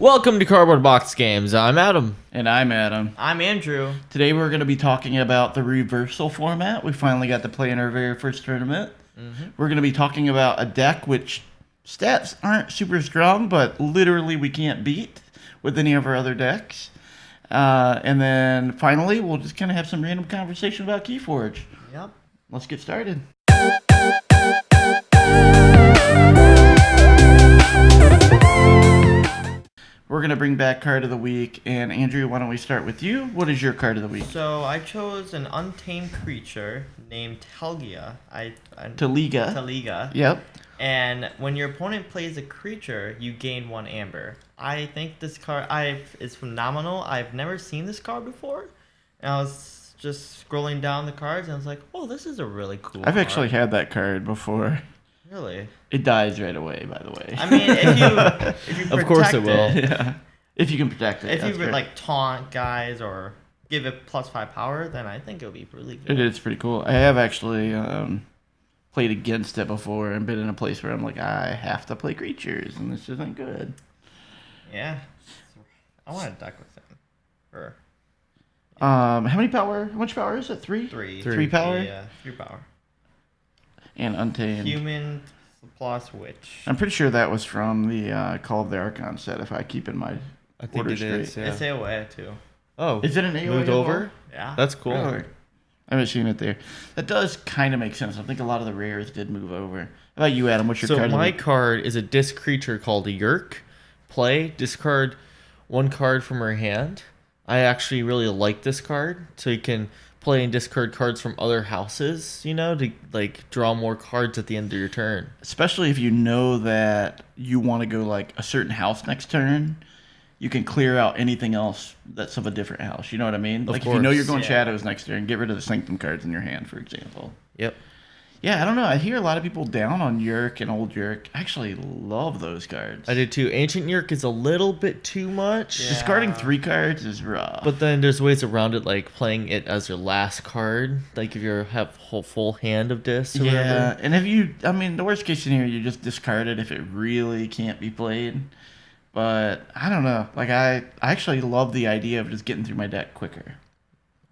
Welcome to Cardboard Box Games. I'm Adam. And I'm Adam. I'm Andrew. Today we're going to be talking about the reversal format. We finally got to play in our very first tournament. We're going to be talking about a deck which stats aren't super strong, but literally we can't beat with any of our other decks. And then finally, we'll just kind of have some random conversation about KeyForge. Yep. Let's get started. We're going to bring back card of the week. And Andrew, why don't we start with you? What is your card of the week? So I chose an untamed creature named Taliga. Taliga. Yep. And when your opponent plays a creature, you gain 1 amber. I think this card is phenomenal. I've never seen this card before. And I was just scrolling down the cards and I was like, oh, this is a really cool I've card. actually had that card before. Really? It dies right away, by the way. I mean, if you Of course it will. Yeah. If you can protect it. If you correct. like taunt guys or give it +5 power, then I think it'll be really good. It is pretty cool. I have actually played against it before and been in a place where I'm like, I have to play creatures, and this isn't good. Yeah. I want to deck with him. Or How many power? How much power is it? 3? 3. 3 power? Yeah, 3 power. And Untamed. Human plus witch. I'm pretty sure that was from the Call of the Archon set, if I keep in my I think order it straight. is. Yeah. It's AOA too. Oh, Is it an AOA moved as well? over? Yeah. That's cool. Really? I haven't seen it there. That does kind of make sense. I think a lot of the rares did move over. How about you, Adam? What's your So card? my card is a disc creature called a Yerk. Play, discard 1 card from her hand. I actually really like this card, so you can play and discard cards from other houses, to like draw more cards at the end of your turn. Especially if you know that you want to go like a certain house next turn, you can clear out anything else that's of a different house. You know what I mean? Like if you know course. you're going Yeah. shadows next turn, get rid of the sanctum cards in your hand, for example. Yep. Yeah, I don't know. I hear a lot of people down on Yerk and Old Yerk. I actually love those cards. I did too. Ancient Yerk is a little bit too much. Yeah. Discarding 3 cards is rough. But then there's ways around it, like playing it as your last card. Like if you have a full hand of discs or yeah, whatever. and the worst case scenario, you just discard it if it really can't be played. But I don't know. Like I actually love the idea of just getting through my deck quicker.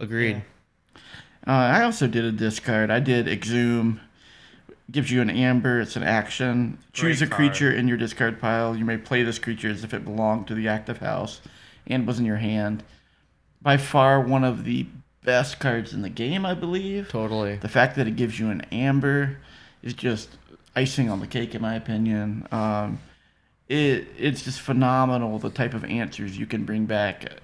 Agreed. I also did a discard. I did Exhume. Gives you an amber. It's an action. Choose Great a creature card. in your discard pile. You may play this creature as if it belonged to the active house and was in your hand. By far one of the best cards in the game, I believe. Totally. The fact that it gives you an amber is just icing on the cake, in my opinion. It's just phenomenal, the type of answers you can bring back.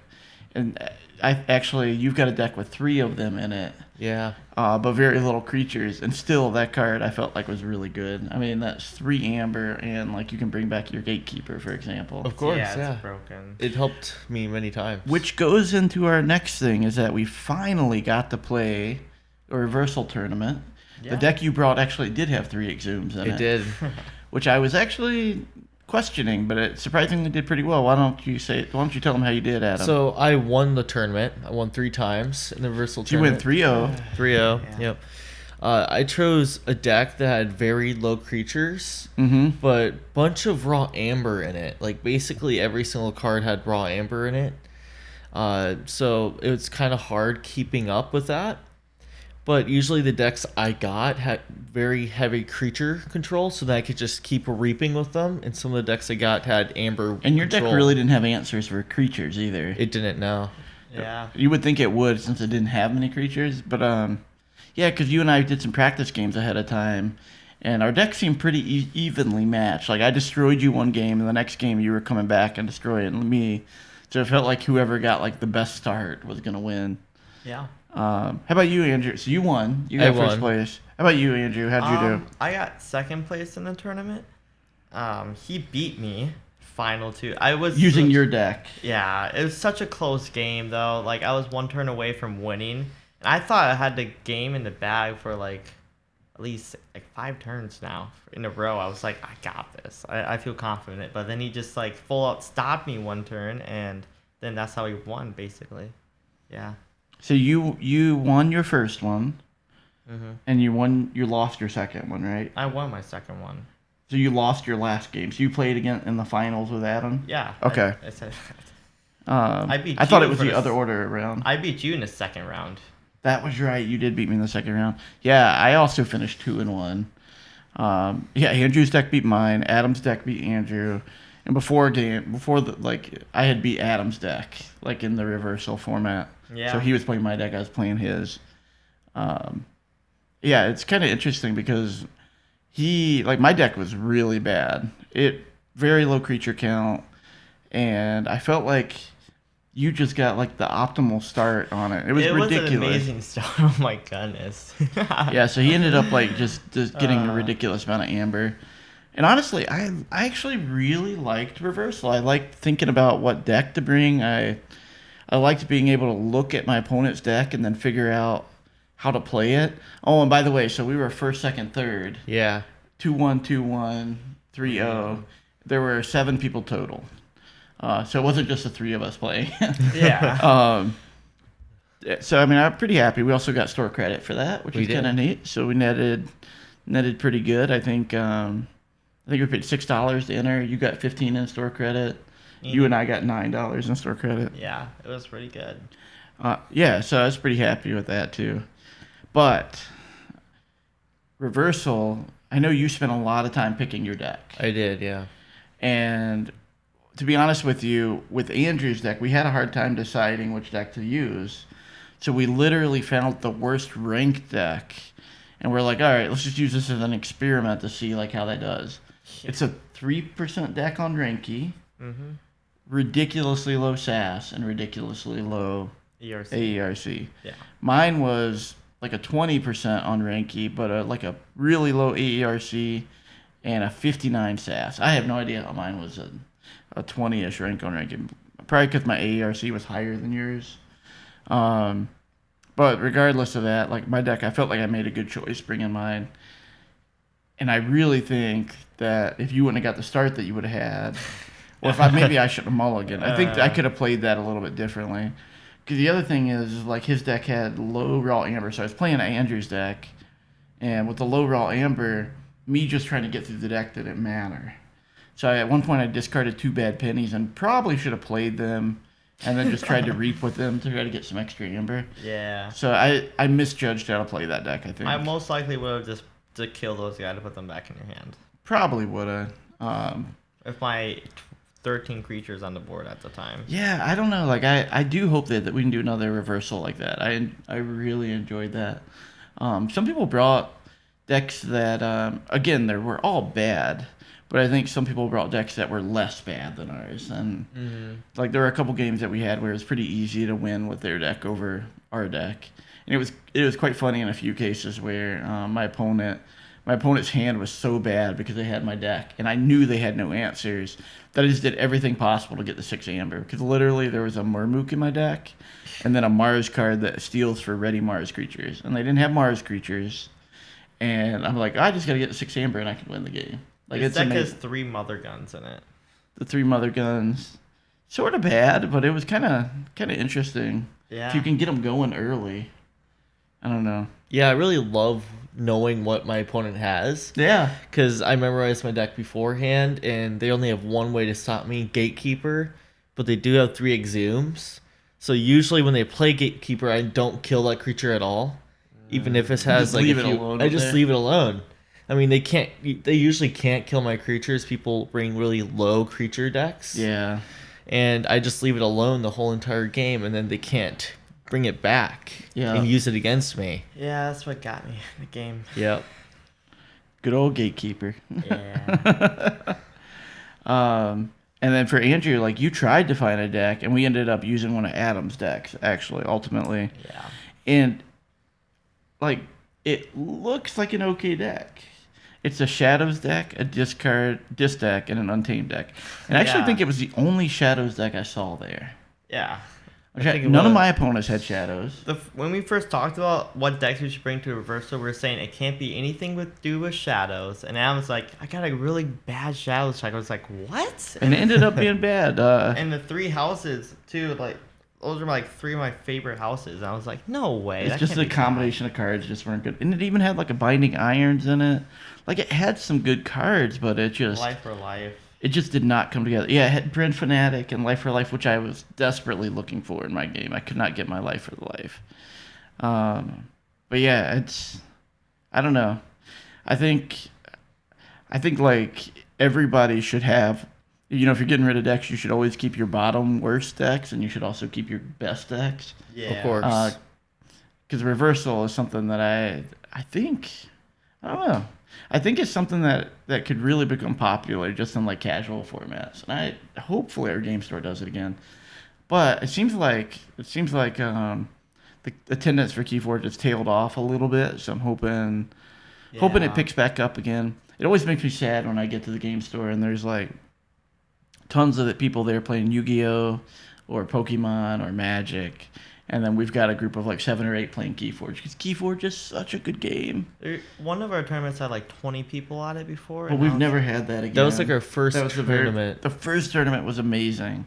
And you've got a deck with 3 of them in it. Yeah. But very little creatures, and still that card I felt like was really good. I mean, that's 3 amber, and like you can bring back your Gatekeeper, for example. Of course, Yeah, yeah. it's broken. It helped me many times. Which goes into our next thing, is that we finally got to play a reversal tournament. Yeah. The deck you brought actually did have 3 Exhumes in it. It did. Which I was actually questioning, but it surprisingly did pretty well. Why don't you tell them how you did, Adam? So I won the tournament. I won 3 times in the reversal you went tournament. 3-0. 3-0. Yeah. Yep. I chose a deck that had very low creatures, but bunch of raw amber in it. Like basically every single card had raw amber in it. So it was kind of hard keeping up with that. But usually the decks I got had very heavy creature control, so that I could just keep reaping with them. And some of the decks I got had amber And your control. deck really didn't have answers for creatures either. It didn't, no. Yeah. You would think it would, since it didn't have many creatures. But yeah, because you and I did some practice games ahead of time, and our deck seemed pretty evenly matched. Like I destroyed you one game, and the next game you were coming back and destroying me. So it felt like whoever got like the best start was gonna win. Yeah. How about you, Andrew? So you won. You got I first won. place. How about you, Andrew? How'd you do? I got 2nd place in the tournament. He beat me. Final 2. I was Using your deck. Yeah, it was such a close game though. Like I was 1 turn away from winning, and I thought I had the game in the bag for like at least like 5 turns now in a row. I was like, I got this. I feel confident. But then he just like full out stopped me 1 turn, and then that's how he won basically. Yeah. So you won your first one, and you lost your second one, right? I won my second one. So you lost your last game. So you played again in the finals with Adam? Yeah. Okay. I said I beat thought you it was for the the other order around. I beat you in the second round. That was right. You did beat me in the second round. Yeah, I also finished 2-1. Yeah, Andrew's deck beat mine. Adam's deck beat Andrew. And I had beat Adam's deck, like in the reversal format. Yeah. So he was playing my deck, I was playing his. Yeah, it's kind of interesting because my deck was really bad. Very low creature count, and I felt like you just got like the optimal start on it. It was ridiculous. An amazing start. Oh my goodness. Yeah, so he ended up like just getting a ridiculous amount of amber. And honestly, I actually really liked reversal. I liked thinking about what deck to bring. I liked being able to look at my opponent's deck and then figure out how to play it. Oh, and by the way, so we were first, second, third. Yeah. 2-1, 2-1, 3-0. There were 7 people total. So it wasn't just the 3 of us playing. Yeah. So I mean, I'm pretty happy. We also got store credit for that, which is kind of neat. So we netted pretty good. I think we paid $6 to enter. You got 15 in store credit. You and I got $9 in store credit. Yeah, it was pretty good. Yeah, so I was pretty happy with that too. But reversal, I know you spent a lot of time picking your deck. I did, yeah. And to be honest with you, with Andrew's deck, we had a hard time deciding which deck to use. So we literally found the worst ranked deck, and we're like, all right, let's just use this as an experiment to see like how that does. It's a 3% deck on Ranky, ridiculously low SAS, and ridiculously low AERC. Yeah. Mine was like a 20% on Ranky, but like a really low AERC and a 59 SAS. I have no idea how mine was a 20-ish rank on Ranky. Probably because my AERC was higher than yours. But regardless of that, like my deck, I felt like I made a good choice bringing mine. And I really think that if you wouldn't have got the start that you would have had, or if maybe I should have mulliganed. I think I could have played that a little bit differently. Because the other thing is like his deck had low raw amber, so I was playing Andrew's deck, and with the low raw amber, me just trying to get through the deck didn't matter. So at one point I discarded 2 bad pennies and probably should have played them, and then just tried to reap with them to try to get some extra amber. Yeah. So I misjudged how to play that deck, I think. I most likely would have just to kill those guys to put them back in your hand. Probably would have. If my 13 creatures on the board at the time. Yeah, I don't know. Like I do hope that we can do another reversal like that. I really enjoyed that. Some people brought decks that again they were all bad, but I think some people brought decks that were less bad than ours. And like there were a couple games that we had where it was pretty easy to win with their deck over our deck. And it was quite funny in a few cases where my opponent's hand was so bad because they had my deck, and I knew they had no answers, that I just did everything possible to get the 6 amber. Because literally there was a Murmook in my deck, and then a Mars card that steals for ready Mars creatures. And they didn't have Mars creatures. And I'm like, I just got to get the 6 amber and I can win the game. Like This it's deck amazing. has 3 Mother Guns in it. The 3 Mother Guns. Sort of bad, but it was kind of interesting. Yeah. If you can get them going early. I don't know. Yeah, I really love knowing what my opponent has. Yeah. Because I memorized my deck beforehand, and they only have one way to stop me, Gatekeeper, but they do have 3 Exhumes. So usually when they play Gatekeeper, I don't kill that creature at all. Even if it has just like leave a it few, alone I with just it. leave it alone. I mean, they usually can't kill my creatures. People bring really low creature decks. Yeah. And I just leave it alone the whole entire game, and then they can't bring it back and use it against me. Yeah, that's what got me in the game. Yep. Good old Gatekeeper. Yeah. And then for Andrew, like you tried to find a deck, and we ended up using one of Adam's decks, actually, ultimately. Yeah. And like it looks like an okay deck. It's a Shadows deck, a disc deck, and an Untamed deck. And I actually think it was the only Shadows deck I saw there. Yeah. None of my opponents had Shadows. When we first talked about what decks we should bring to reversal, we were saying it can't be anything to do with Shadows. And Adam's like, I got a really bad Shadows deck. I was like, what? And it ended up being bad. And the 3 houses, too, like those are like 3 of my favorite houses. And I was like, no way. It's that just can't the be combination of cards just weren't good. And it even had like a Binding Irons in it. Like it had some good cards, but it just... Life for Life. It just did not come together. Yeah, it had Brand Fanatic and Life for Life, which I was desperately looking for in my game. I could not get my Life for Life. But yeah, it's... I don't know. I think like everybody should have... You know, if you're getting rid of decks, you should always keep your bottom worst decks, and you should also keep your best decks. Yeah. Of course. Because reversal is something that I think... I don't know. I think it's something that could really become popular just in like casual formats, and hopefully our game store does it again. But it seems like the attendance for KeyForge has tailed off a little bit, so I'm hoping it picks back up again. It always makes me sad when I get to the game store and there's like tons of people there playing Yu-Gi-Oh or Pokemon or Magic. And then we've got a group of like 7 or 8 playing KeyForge because KeyForge is such a good game. One of our tournaments had like 20 people at it before. But we've never had that again. That was like our first tournament. The first tournament was amazing.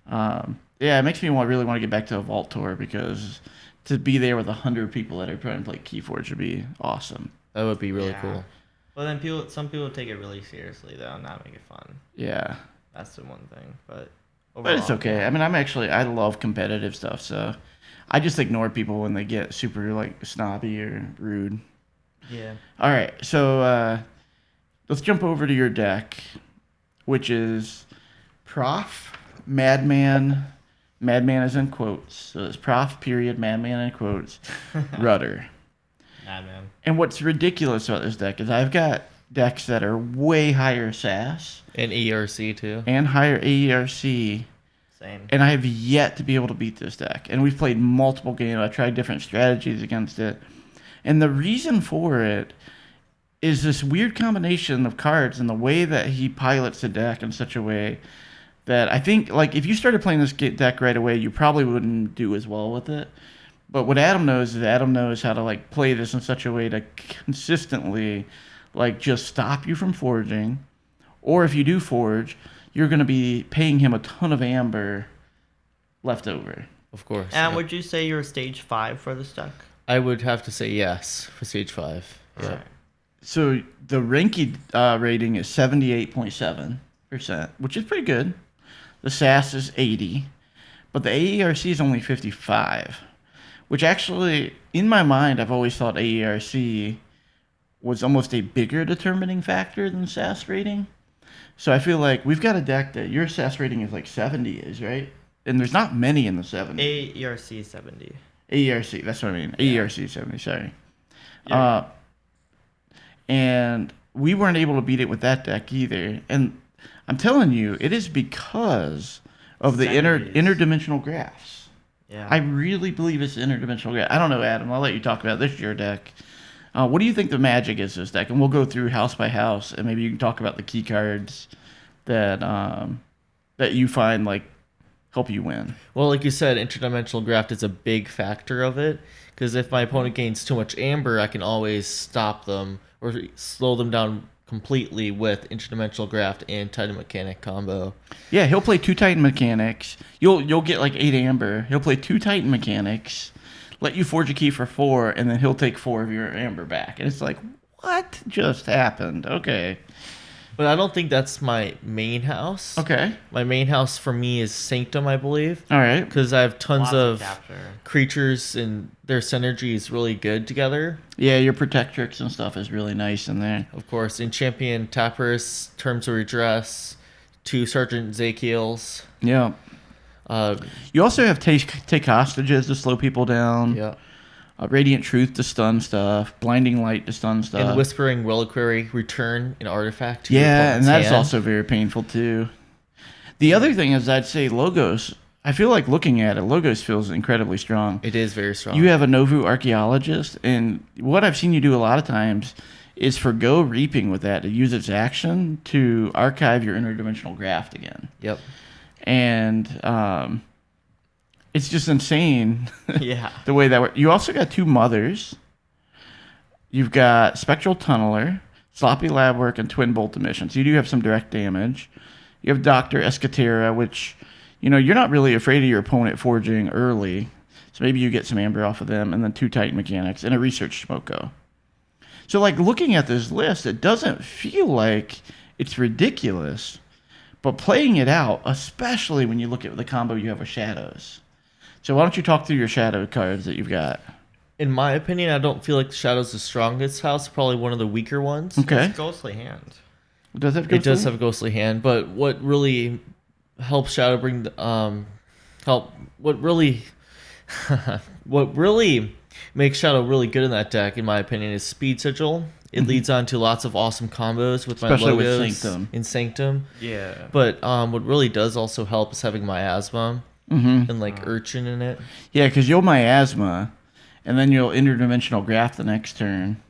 Yeah, it makes me really want to get back to a Vault Tour because to be there with 100 people that are trying to play KeyForge would be awesome. That would be really cool. Well, then some people take it really seriously though, and not make it fun. Yeah. That's the one thing, but... Overall, but it's okay. I mean, I love competitive stuff, so I just ignore people when they get super like snobby or rude. Yeah. All right, so let's jump over to your deck, which is Prof, Madman. Madman is in quotes, so it's Prof period Madman in quotes. Rudder. Madman. And what's ridiculous about this deck is I've got decks that are way higher SAS. And ERC too. And higher AERC. Same. And I have yet to be able to beat this deck. And we've played multiple games. I tried different strategies against it. And the reason for it is this weird combination of cards and the way that he pilots the deck in such a way that I think, like, if you started playing this deck right away, you probably wouldn't do as well with it. But what Adam knows is Adam knows how to, like, play this in such a way to consistently, like, just stop you from forging. Or if you do forge, you're going to be paying him a ton of amber left over. Of course. And would you say you're stage 5 for this deck? I would have to say yes for stage 5. Yeah. Right. So the Renki rating is 78.7%, which is pretty good. The SAS is 80, but the AERC is only 55, which actually, in my mind, I've always thought AERC was almost a bigger determining factor than SAS rating. So I feel like we've got a deck that your SAS rating is like 70 is, right? And there's not many in the 70. AERC 70. AERC, that's what I mean. Yeah. AERC 70, sorry. Yeah. And we weren't able to beat it with that deck either. And I'm telling you, it is because of the interdimensional graphs. Yeah. I really believe it's interdimensional graph. I don't know, Adam. I'll let you talk about this, your deck. What do you think the magic is this deck? And we'll go through house by house, and maybe you can talk about the key cards that that you find like help you win. Well, like you said, interdimensional graft is a big factor of it. Because if my opponent gains too much amber, I can always stop them or slow them down completely with interdimensional graft and Titan Mechanic combo. Yeah, he'll play 2 Titan Mechanics. You'll get like 8 amber. He'll play 2 Titan Mechanics, let you forge a key for 4, and then he'll take 4 of your amber back. And it's like, what just happened? Okay. But I don't think that's my main house. Okay. My main house for me is Sanctum, I believe. All right. Because I have tons Lots of capture. creatures and their synergy is really good together. Yeah, your Protectrix and stuff is really nice in there. Of course, in Champion Tapper's Terms of Redress, 2 Sergeant Zakiels. Yeah. You also have take hostages to slow people down. Yeah. Radiant Truth to stun stuff. Blinding Light to stun stuff. And Whispering Reliquary, return an artifact to yeah, and that's hand. also very painful too. The other thing is I'd say Logos. I feel like looking at it, Logos feels incredibly strong. It is very strong. You have a Novu Archaeologist, and what I've seen you do a lot of times is forgo Reaping with that to use its action to archive your interdimensional graft again. Yep. And it's just insane. Yeah. The way that works. You also got 2 Mothers. You've got Spectral Tunneler, Sloppy Lab Work, and Twin Bolt Emission. So you do have some direct damage. You have Dr. Escatera, which you're not really afraid of your opponent forging early. So maybe you get some amber off of them, and then 2 Titan mechanics and a research Smoko. So like looking at this list, it doesn't feel like it's ridiculous, but playing it out, especially when you look at the combo you have with shadows. So why don't you talk through your shadow cards that you've got? In my opinion, I don't feel like the Shadow's the strongest house. Probably one of the weaker ones. Okay. It's Ghostly Hand. Does it? It does have a ghostly hand, but what really helps Shadow bring the what really makes Shadow really good in that deck, in my opinion, is Speed Sigil. It leads on to lots of awesome combos with Especially my with logos Sanctum. in Sanctum. Yeah. But what really does also help is having Miasma and like Urchin in it. Yeah, because you'll Miasma, and then you'll interdimensional graph the next turn.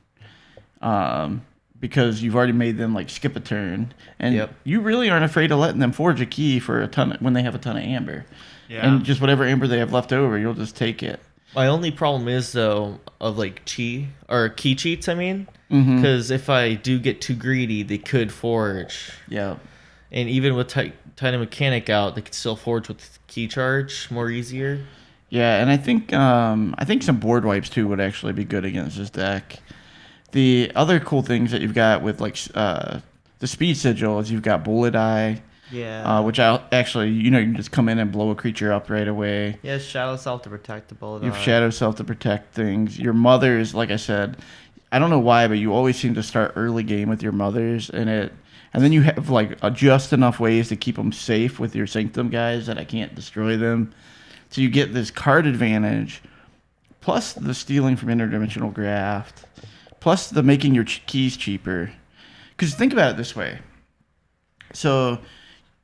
Because you've already made them like skip a turn, and you really aren't afraid of letting them forge a key for when they have a ton of amber, and just whatever amber they have left over, you'll just take it. My only problem is though of like key cheats. I mean, because if I do get too greedy, they could forge. Yeah, and even with Titan Mechanic out, they could still forge with key charge more easier. Yeah, and I think some board wipes too would actually be good against this deck. The other cool things that you've got with like the Speed Sigil is you've got Bullet Eye, which you can just come in and blow a creature up right away. Yeah, Shadow Self to protect the Bullet Eye. You have Shadow Self to protect things. Your mothers, like I said, I don't know why, but you always seem to start early game with your mothers, and then you have like just enough ways to keep them safe with your Sanctum guys that I can't destroy them. So you get this card advantage, plus the stealing from interdimensional graft. Plus the making your keys cheaper. Because think about it this way. So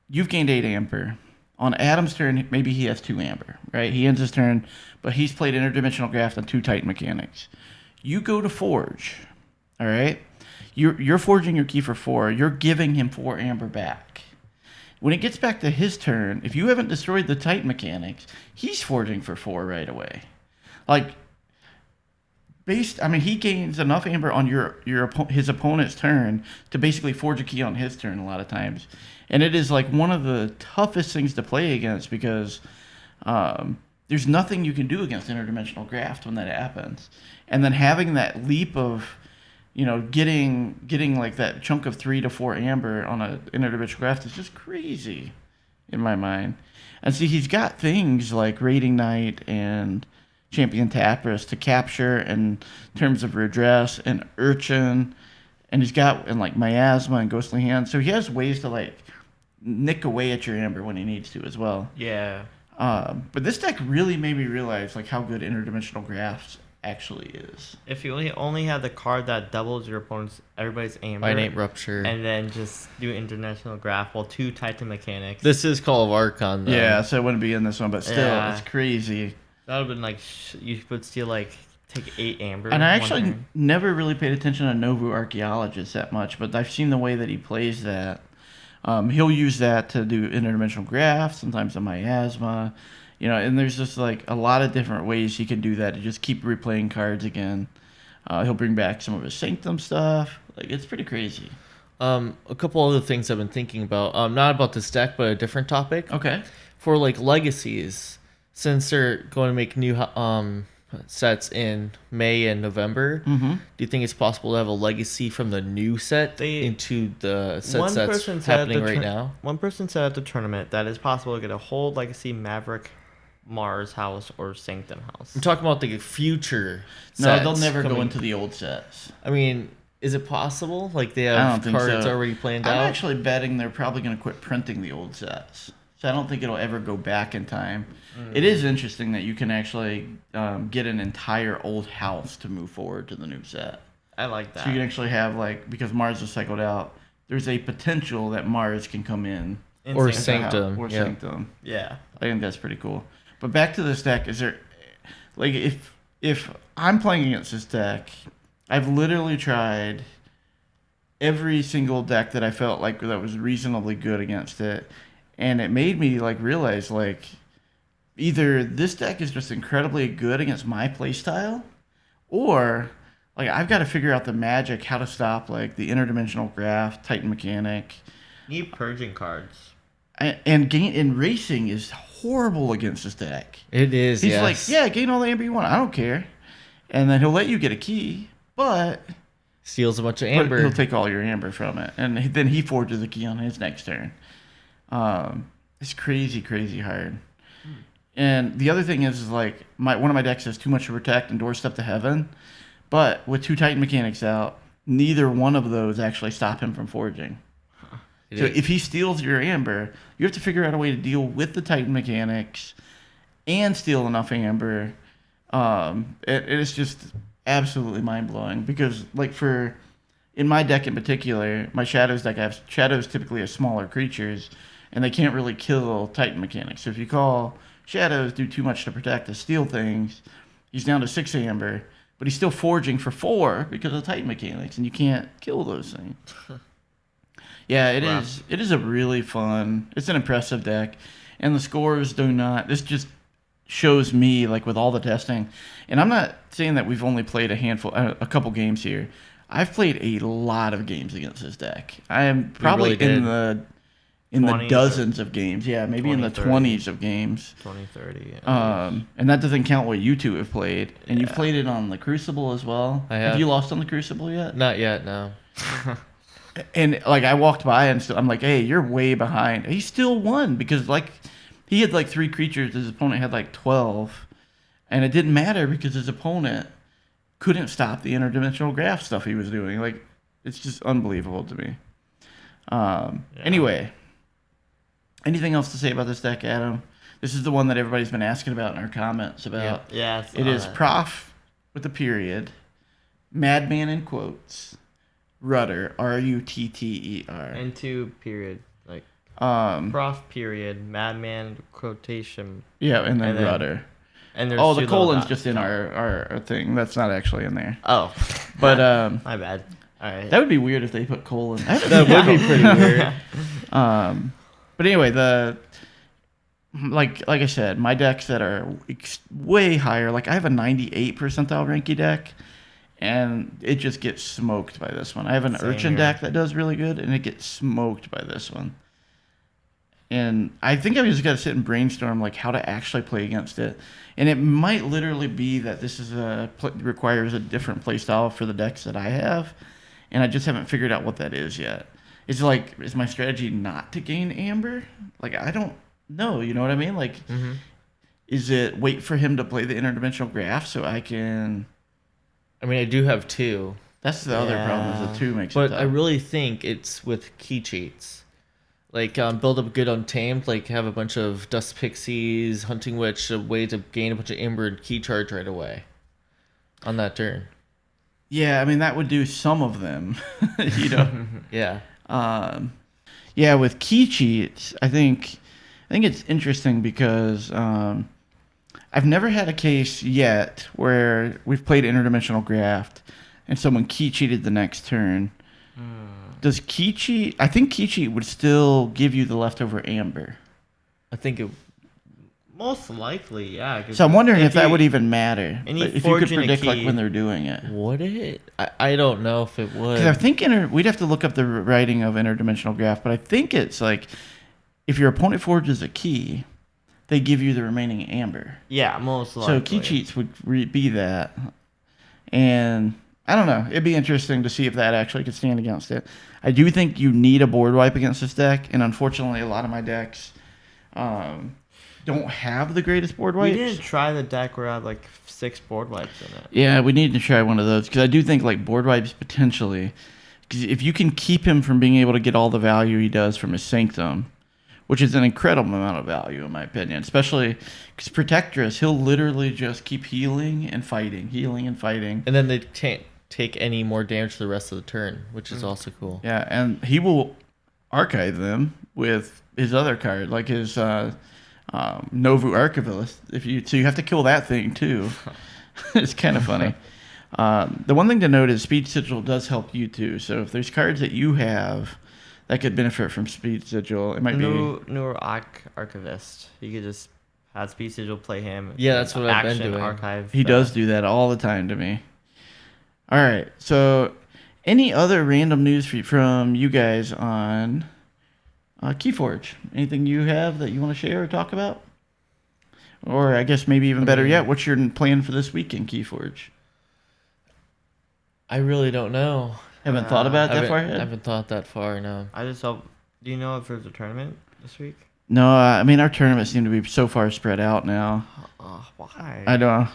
you've gained 8 amber. On Adam's turn, maybe he has 2 amber, right? He ends his turn, but he's played interdimensional graft on 2 Titan mechanics. You go to forge, all right? You're forging your key for 4. You're giving him 4 amber back. When it gets back to his turn, if you haven't destroyed the Titan mechanics, he's forging for 4 right away. Like, he gains enough amber on his opponent's turn to basically forge a key on his turn a lot of times, and it is like one of the toughest things to play against because there's nothing you can do against interdimensional graft when that happens, and then having that leap of getting like that chunk of 3 to 4 amber on a interdimensional graft is just crazy in my mind. And see, he's got things like Raiding Knight and Champion Tapperus to capture in terms of redress and Urchin, and he's got like Miasma and Ghostly Hand, so he has ways to like nick away at your amber when he needs to as well. Yeah. But this deck really made me realize like how good interdimensional grafts actually is. If you only have the card that doubles your opponent's everybody's amber, Finite Rupture, and then just do international graph, 2 Titan mechanics. This is Call of Archon, though. Yeah, so it wouldn't be in this one, but still, it's crazy. That would have been like you would steal like take 8 amber. And I actually never really paid attention to Novu Archaeologist that much, but I've seen the way that he plays that. He'll use that to do interdimensional graft, sometimes a Miasma, and there's just like a lot of different ways he can do that to just keep replaying cards again. He'll bring back some of his Sanctum stuff. Like, it's pretty crazy. A couple other things I've been thinking about, not about this deck, but a different topic. Okay. For like legacies, since they're going to make new sets in May and November, do you think it's possible to have a legacy from the new set into the set that's happening right now? One person said at the tournament that it's possible to get a whole legacy Maverick, Mars house, or Sanctum house. I'm talking about the future sets. No, they'll never go into the old sets. I mean, is it possible? Like, they have cards already planned out? I'm actually betting they're probably going to quit printing the old sets. So I don't think it'll ever go back in time. It is interesting that you can actually get an entire old house to move forward to the new set. I like that. So you can actually have, like, because Mars is cycled out, there's a potential that Mars can come in. Or Sanctum. Or Sanctum. Yeah. I think that's pretty cool. But back to this deck, is there, like, if I'm playing against this deck, I've literally tried every single deck that I felt like that was reasonably good against it, and it made me like realize like either this deck is just incredibly good against my playstyle, or like I've got to figure out the magic how to stop like the interdimensional graph, Titan mechanic. Need purging cards. And in racing is horrible against this deck. It is. He's yes. like, yeah, gain all the amber you want. I don't care. And then he'll let you get a key, but Steals a bunch of amber. he'll take all your amber from it, and then he forges a key on his next turn. It's crazy, crazy hard. And the other thing is like one of my decks has too much to protect and doorstep to heaven, but with 2 Titan mechanics out, neither one of those actually stop him from forging. So if he steals your amber, you have to figure out a way to deal with the Titan mechanics and steal enough amber. It is just absolutely mind-blowing because, like, in my deck in particular, my Shadows deck, I have Shadows typically as smaller creatures, and they can't really kill Titan mechanics. So if you call Shadows do too much to protect to steal things, he's down to 6 amber, but he's still forging for 4 because of Titan mechanics, and you can't kill those things. Yeah, it is. It is a really fun. It's an impressive deck, and the scores do not. This just shows me, like, with all the testing, and I'm not saying that we've only played a couple games here. I've played a lot of games against this deck. I am probably in the dozens of games. Yeah, maybe 20, in the 20s of games. 20, 30. And that doesn't count what you two have played. And you've played it on the Crucible as well. I have. Have you lost on the Crucible yet? Not yet, no. And like I walked by and I'm like, hey, you're way behind. He still won because like he had like 3 creatures. His opponent had like 12. And it didn't matter because his opponent couldn't stop the interdimensional graph stuff he was doing. Like, it's just unbelievable to me. Anyway, anything else to say about this deck, Adam? This is the one that everybody's been asking about in our comments about. Yeah, it is Prof with a period, Madman in quotes, Rudder, Rutter. And 2 period. Like, Prof period, Madman quotation. Yeah, and then Rudder. And there's the colon's just in our thing. That's not actually in there. Oh. But my bad. All right. That would be weird if they put colon. That would be pretty weird. But anyway, like I said, my decks that are way higher, like I have a 98 percentile Ranky deck, and it just gets smoked by this one. I have an Urchin deck that does really good, and it gets smoked by this one. And I think I've just got to sit and brainstorm like how to actually play against it. And it might literally be that this is requires a different play style for the decks that I have, and I just haven't figured out what that is yet. It's like, is my strategy not to gain amber? Like, I don't know. You know what I mean? Like, is it wait for him to play the interdimensional graph so I can? I mean, I do have 2. That's the other problem. Is the 2 makes it But tough. I really think it's with key cheats. Like, build up good Untamed, like have a bunch of Dust Pixies, Hunting Witch, a way to gain a bunch of Amber and key charge right away on that turn. Yeah, I mean, that would do some of them, you know? Yeah. Yeah, with key cheats, I think it's interesting because I've never had a case yet where we've played interdimensional graft and someone key cheated the next turn. Does key cheat? I think key cheat would still give you the leftover amber. I think it. Most likely, yeah. So I'm wondering if that would even matter. And if you could predict like when they're doing it. Would it? I don't know if it would. Because I think we'd have to look up the writing of interdimensional graph, but I think it's like if your opponent forges a key, they give you the remaining amber. Yeah, most likely. So key cheats would be that. And I don't know. It'd be interesting to see if that actually could stand against it. I do think you need a board wipe against this deck, and unfortunately, a lot of my decks don't have the greatest board wipes. We didn't try the deck where I had like 6 board wipes in it. Yeah, we need to try one of those because I do think like board wipes potentially. Because if you can keep him from being able to get all the value he does from his Sanctum, which is an incredible amount of value in my opinion, especially because Protectress, he'll literally just keep healing and fighting. And then they can't take any more damage the rest of the turn, which is also cool. Yeah, and he will archive them with his other card, like his Novu Archivist. So you have to kill that thing too. It's kind of funny. The one thing to note is Speed Sigil does help you too. So if there's cards that you have that could benefit from Speed Sigil, it might be Newer Archivist. You could just have Speed Sigil play him. Yeah, that's what I've been doing. Archive. He does do that all the time to me. All right. So, any other random news from you guys on KeyForge, anything you have that you want to share or talk about? Or I guess maybe even better yet, what's your plan for this week in KeyForge? I really don't know. Haven't thought about it that far I ahead? haven't thought that far, no. I just hope. Do you know if there's a tournament this week? No, I mean, our tournaments seem to be so far spread out now. Why? I don't know.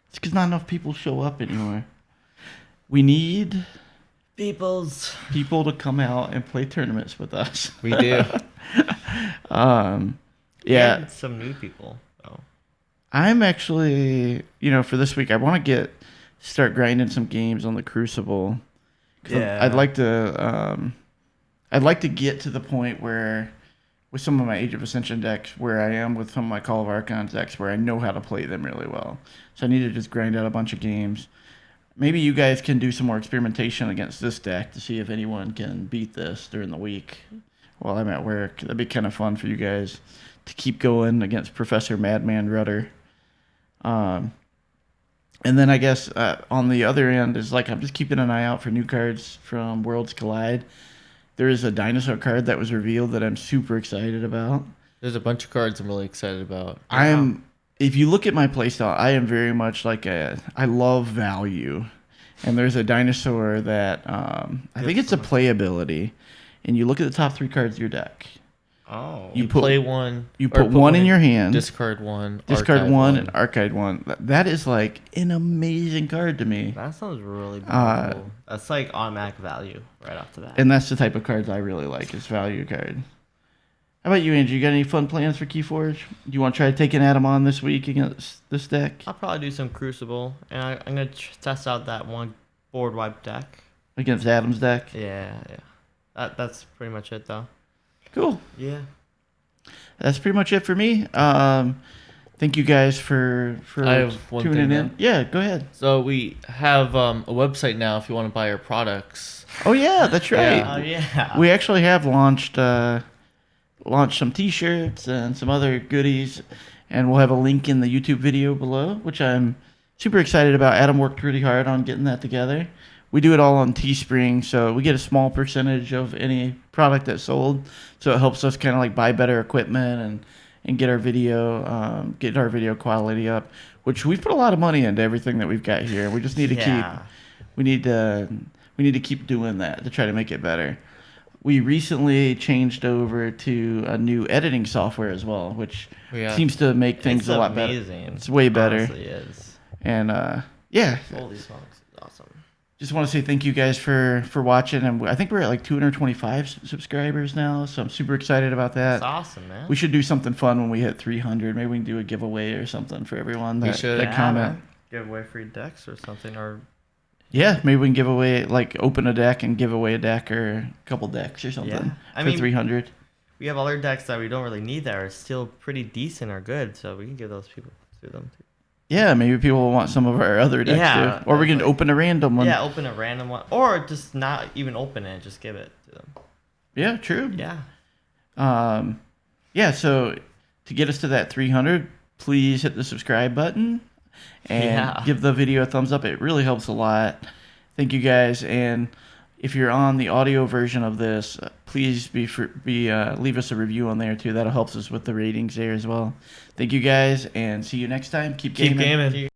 It's because not enough people show up anymore. We need people to come out and play tournaments with us. We do. Yeah. And some new people. Oh. I'm actually, for this week, I want to start grinding some games on the Crucible. Yeah. I'd like to get to the point where, with some of my Age of Ascension decks, where I am with some of my Call of Archons decks, where I know how to play them really well. So I need to just grind out a bunch of games. Maybe you guys can do some more experimentation against this deck to see if anyone can beat this during the week while I'm at work. That'd be kind of fun for you guys to keep going against Professor Madman Rudder. And then I guess on the other end is I'm just keeping an eye out for new cards from Worlds Collide. There is a dinosaur card that was revealed that I'm super excited about. There's a bunch of cards I'm really excited about. If you look at my playstyle, I am very much I love value. And there's a dinosaur that, I think it's a playability. And you look at the top 3 cards of your deck. Oh. You play one. You put one in your hand. Discard one. Discard one and archive one. That is an amazing card to me. That sounds really beautiful. That's automatic value right off the bat. And that's the type of cards I really like, is value card. How about you, Andrew? You got any fun plans for KeyForge? Do you want to try taking Adam on this week against this deck? I'll probably do some Crucible, and I'm going to test out that one board wipe deck. Against Adam's deck? Yeah. That's pretty much it, though. Cool. Yeah. That's pretty much it for me. Thank you guys for I have one tuning thing in. now. Yeah, go ahead. So we have a website now if you want to buy our products. Oh, yeah, that's right. Oh, yeah. We actually have launched some T-shirts and some other goodies, and we'll have a link in the YouTube video below, which I'm super excited about. Adam worked really hard on getting that together. We do it all on Teespring, so we get a small percentage of any product that's sold, so it helps us kind of buy better equipment and get our video quality up, which we've put a lot of money into everything that we've got here. We just need to we need to keep doing that to try to make it better. We recently changed over to a new editing software as well, which seems to make things a lot better. It's way better. Honestly, it is. And Holy smokes, it's awesome. Just want to say thank you guys for watching, and I think we're at 225 subscribers now, so I'm super excited about that. That's awesome, man. We should do something fun when we hit 300. Maybe we can do a giveaway or something for everyone that comment. Give away free decks or something, or yeah, maybe we can give away open a deck and give away a deck or a couple decks or something for 300. We have other decks that we don't really need that are still pretty decent or good, so we can give those people to them too. Yeah, maybe people will want some of our other decks too. Or we can open a random one. Yeah, open a random one. Or just not even open it, just give it to them. Yeah, true. Yeah. So to get us to that 300, please hit the subscribe button and give the video a thumbs up. It really helps a lot. Thank you guys. And if you're on the audio version of this, please leave us a review on there too. That'll help us with the ratings there as well. Thank you guys, and see you next time. Keep gaming.